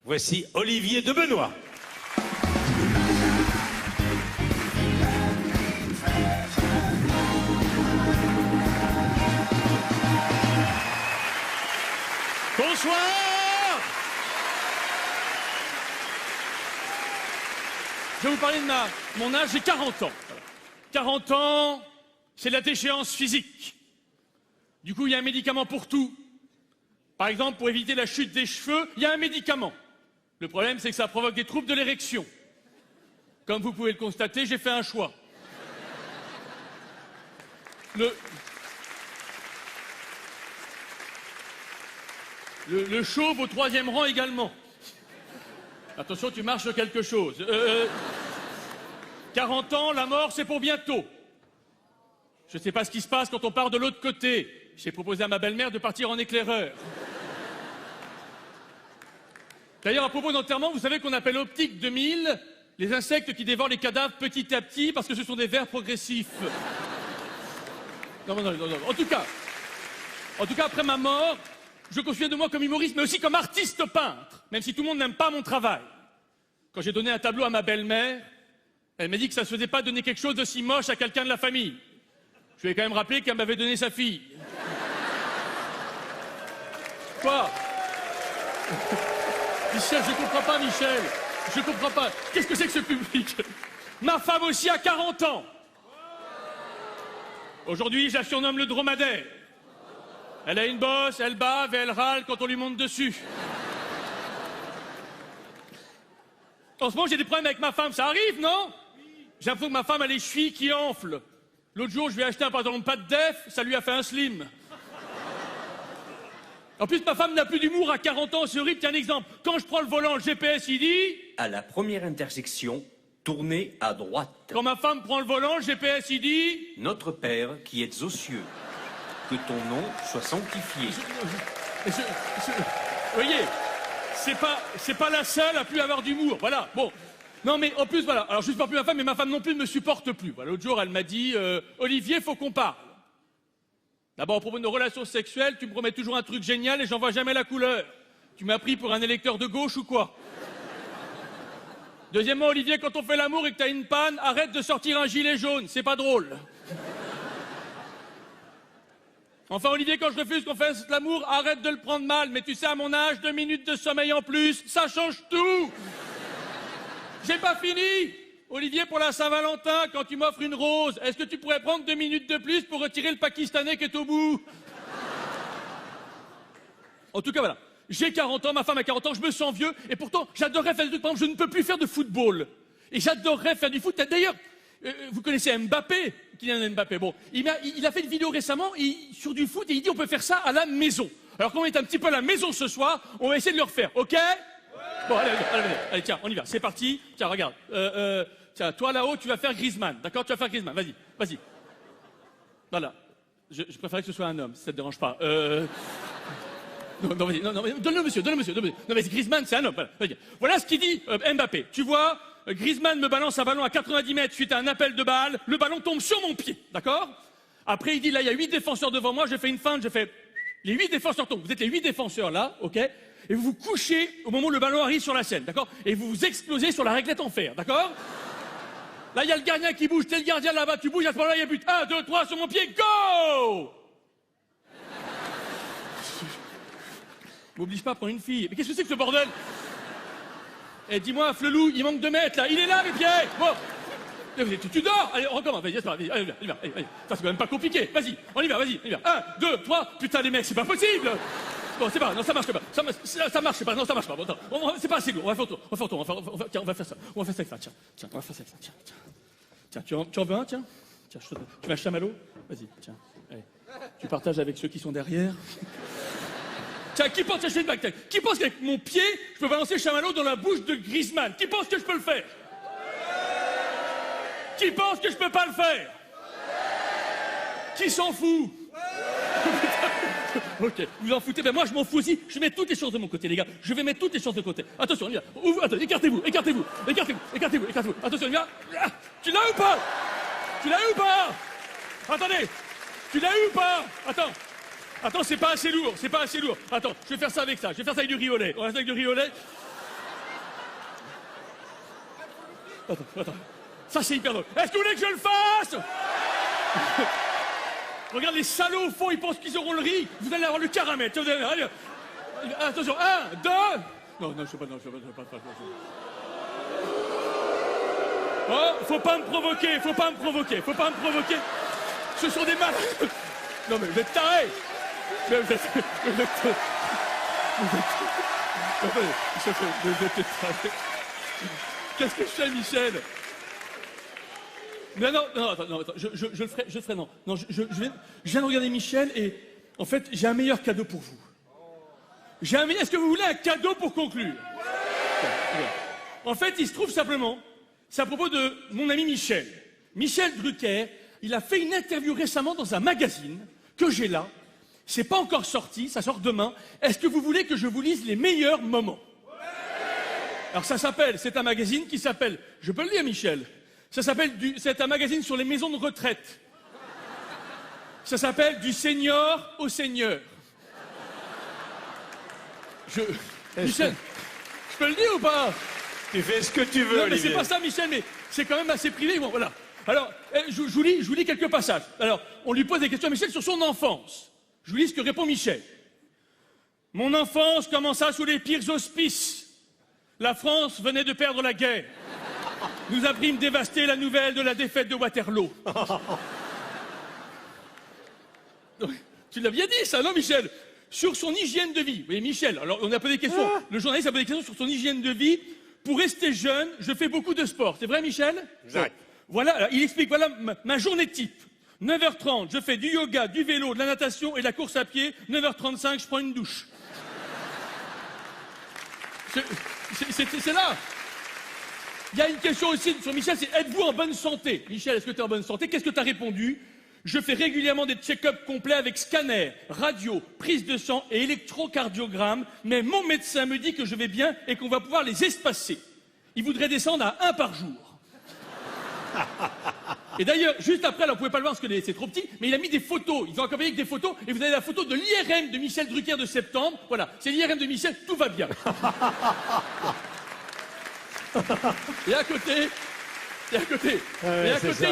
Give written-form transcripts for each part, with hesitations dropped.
Voici Olivier de Benoît. Bonsoir. Je vais vous parler de mon âge, j'ai 40 ans. 40 ans, c'est la déchéance physique. Du coup, il y a un médicament pour tout. Par exemple, pour éviter la chute des cheveux, il y a un médicament. Le problème, c'est que ça provoque des troubles de l'érection. Comme vous pouvez le constater, j'ai fait un choix. Le chauve au 3e rang également. Attention, tu marches sur quelque chose. 40 ans, la mort, c'est pour bientôt. Je ne sais pas ce qui se passe quand on part de l'autre côté. J'ai proposé à ma belle-mère de partir en éclaireur. D'ailleurs, à propos d'enterrement, vous savez qu'on appelle optique 2000 les insectes qui dévorent les cadavres petit à petit parce que ce sont des vers progressifs. Non. En tout cas, après ma mort, je considère de moi comme humoriste, mais aussi comme artiste peintre, même si tout le monde n'aime pas mon travail. Quand j'ai donné un tableau à ma belle-mère, elle m'a dit que ça ne se faisait pas donner quelque chose de si moche à quelqu'un de la famille. Je lui ai quand même rappelé qu'elle m'avait donné sa fille. Quoi? Michel, je comprends pas, Michel. Je comprends pas. Qu'est-ce que c'est que ce public? Ma femme aussi a 40 ans. Aujourd'hui, je la surnomme le dromadaire. Elle a une bosse, elle bave et elle râle quand on lui monte dessus. En ce moment, j'ai des problèmes avec ma femme. Ça arrive, non? J'ai l'impression que ma femme a les chevilles qui enflent. L'autre jour, je lui ai acheté un pantalon de pâte def, ça lui a fait un slim. En plus, ma femme n'a plus d'humour à 40 ans, c'est horrible. Tiens un exemple. Quand je prends le volant, le GPS, il dit... À la première intersection, tournez à droite. Quand ma femme prend le volant, le GPS, il dit... Notre Père qui êtes aux cieux, que ton nom soit sanctifié. Vous voyez, c'est pas la seule à plus avoir d'humour. Voilà, bon. Non, mais en plus, voilà. Alors, je ne supporte plus ma femme, mais ma femme non plus ne me supporte plus. Voilà, l'autre jour, elle m'a dit Olivier, faut qu'on parle. D'abord, à propos de nos relations sexuelles, tu me promets toujours un truc génial et j'en vois jamais la couleur. Tu m'as pris pour un électeur de gauche ou quoi? Deuxièmement, Olivier, quand on fait l'amour et que t'as une panne, arrête de sortir un gilet jaune, c'est pas drôle. Enfin, Olivier, quand je refuse qu'on fasse l'amour, arrête de le prendre mal. Mais tu sais, à mon âge, 2 minutes de sommeil en plus, ça change tout. J'ai pas fini. Olivier, pour la Saint-Valentin, quand tu m'offres une rose, est-ce que tu pourrais prendre 2 minutes de plus pour retirer le Pakistanais qui est au bout? En tout cas, voilà. J'ai 40 ans, ma femme a 40 ans, je me sens vieux, et pourtant, j'adorerais faire du foot. Par exemple, je ne peux plus faire de football. Et j'adorerais faire du foot. D'ailleurs, vous connaissez Mbappé, Kylian Mbappé. Bon, il a fait une vidéo récemment sur du foot, et il dit on peut faire ça à la maison. Alors, comme on est un petit peu à la maison ce soir, on va essayer de le refaire, ok? Bon, allez, tiens, on y va, c'est parti. Tiens, regarde. Tiens, toi là-haut, tu vas faire Griezmann, d'accord? Tu vas faire Griezmann, vas-y. Voilà. Je préférerais que ce soit un homme, si ça te dérange pas. Non, vas-y, non, donne-le, monsieur. Non, mais Griezmann, c'est un homme, voilà ce qu'il dit Mbappé. Tu vois, Griezmann me balance un ballon à 90 mètres suite à un appel de balle, le ballon tombe sur mon pied, d'accord? Après, il dit, là, il y a 8 défenseurs devant moi, je fais une feinte, les 8 défenseurs tombent. Vous êtes les 8 défenseurs, là, ok? Et vous vous couchez au moment où le ballon arrive sur la scène, d'accord? Et vous vous explosez sur la réglette en fer, d'accord? Là, il y a le gardien qui bouge, t'es le gardien là-bas, tu bouges, à ce moment-là, il y a but. 1, 2, 3, sur mon pied, go! M'oblige pas à prendre une fille. Mais qu'est-ce que c'est que ce bordel? Eh, dis-moi, Flelou, il manque 2 mètres, là. Il est là, mes pieds! Bon. Tu dors! Allez, on recommence, vas-y, allez. Ça, c'est quand même pas compliqué. Vas-y, on y va. 1, 2, 3. Putain, les mecs, c'est pas possible! Bon, c'est pas, non, ça marche pas. Ça marche pas, non, ça marche pas. Bon, attends, c'est pas assez lourd, on va faire tour, tiens, on va faire ça. On va faire ça avec ça, tiens, on va faire ça avec ça, tiens. Tu en veux un, tiens? Tiens, tu veux un chamallow? Vas-y, tiens, allez. Tu partages avec ceux qui sont derrière. Tiens, qui pense, une bague, qui pense qu'avec mon pied, je peux balancer le chamallow dans la bouche de Griezmann? Qui pense que je peux le faire? Qui pense que je peux pas le faire? Qui s'en fout? Ok, vous en foutez, ben moi je m'en fous aussi, je mets toutes les chances de mon côté, les gars, je vais mettre toutes les chances de côté. Attention, on y va. Attends, écartez-vous. Attention, on y va. Tu l'as ou pas? Attendez, tu l'as eu ou pas? Attends, c'est pas assez lourd. Attends, je vais faire ça avec ça, avec du riz au lait. On va faire ça avec du riz au lait. Attends. Ça, c'est hyper drôle. Est-ce que vous voulez que je le fasse? Regarde les salauds au fond, ils pensent qu'ils auront le riz. Vous allez avoir le caramel. Allez, attention, 1, 2. Non, je sais pas. Oh, faut pas me provoquer. Ce sont des malades. Non, mais vous êtes tarés. Vous êtes tarés. Qu'est-ce que je fais, Michel? Non, attends, je le ferai, non. Non, je viens de regarder Michel et, en fait, j'ai un meilleur cadeau pour vous. Est-ce que vous voulez un cadeau pour conclure? En fait, il se trouve simplement, c'est à propos de mon ami Michel. Michel Drucker, il a fait une interview récemment dans un magazine que j'ai là. C'est pas encore sorti, ça sort demain. Est-ce que vous voulez que je vous lise les meilleurs moments? Alors c'est un magazine qui s'appelle, je peux le lire, Michel? C'est un magazine sur les maisons de retraite. Ça s'appelle Du senior au seigneur. Michel, je peux le dire ou pas? Tu fais ce que tu veux, Non, mais Olivier. c'est pas ça, Michel, mais c'est quand même assez privé. Bon, voilà. Alors, je vous lis quelques passages. Alors, on lui pose des questions à Michel sur son enfance. Je vous lis ce que répond Michel. Mon enfance commença sous les pires auspices. La France venait de perdre la guerre. Nous apprîmes dévaster la nouvelle de la défaite de Waterloo. Tu l'as bien dit, ça, non, Michel? Sur son hygiène de vie. Oui, Michel, alors on a posé des questions. Le journaliste a posé des questions sur son hygiène de vie. Pour rester jeune, je fais beaucoup de sport. C'est vrai, Michel? Exact. Voilà, alors, il explique, voilà ma journée type. 9h30, je fais du yoga, du vélo, de la natation et de la course à pied. 9h35, je prends une douche. C'est là. Il y a une question aussi sur Michel, c'est êtes-vous en bonne santé? Michel, est-ce que tu es en bonne santé? Qu'est-ce que tu as répondu? Je fais régulièrement des check-ups complets avec scanner, radio, prise de sang et électrocardiogramme, mais mon médecin me dit que je vais bien et qu'on va pouvoir les espacer. Il voudrait descendre à 1 par jour. Et d'ailleurs, juste après, là, on ne pouvait pas le voir parce que c'est trop petit, mais il a mis des photos. Ils ont accompagné avec des photos, et vous avez la photo de l'IRM de Michel Drucker de septembre. Voilà, c'est l'IRM de Michel, tout va bien. Et à côté, il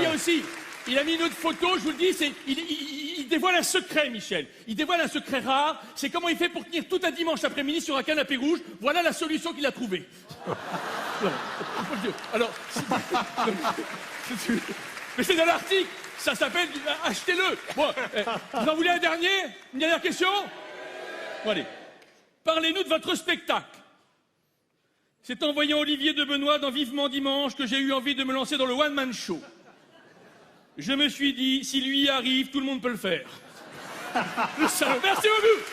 y a aussi, il a mis une autre photo, je vous le dis, il dévoile un secret, Michel. Il dévoile un secret rare, c'est comment il fait pour tenir tout un dimanche après-midi sur un canapé rouge. Voilà la solution qu'il a trouvée. Alors, mais c'est dans l'article, ça s'appelle achetez-le. Bon, vous en voulez un dernier? Une dernière question? Bon, allez. Parlez-nous de votre spectacle. C'est en voyant Olivier de Benoît dans Vivement Dimanche que j'ai eu envie de me lancer dans le one-man show. Je me suis dit, si lui y arrive, tout le monde peut le faire. Le salaud. Merci beaucoup.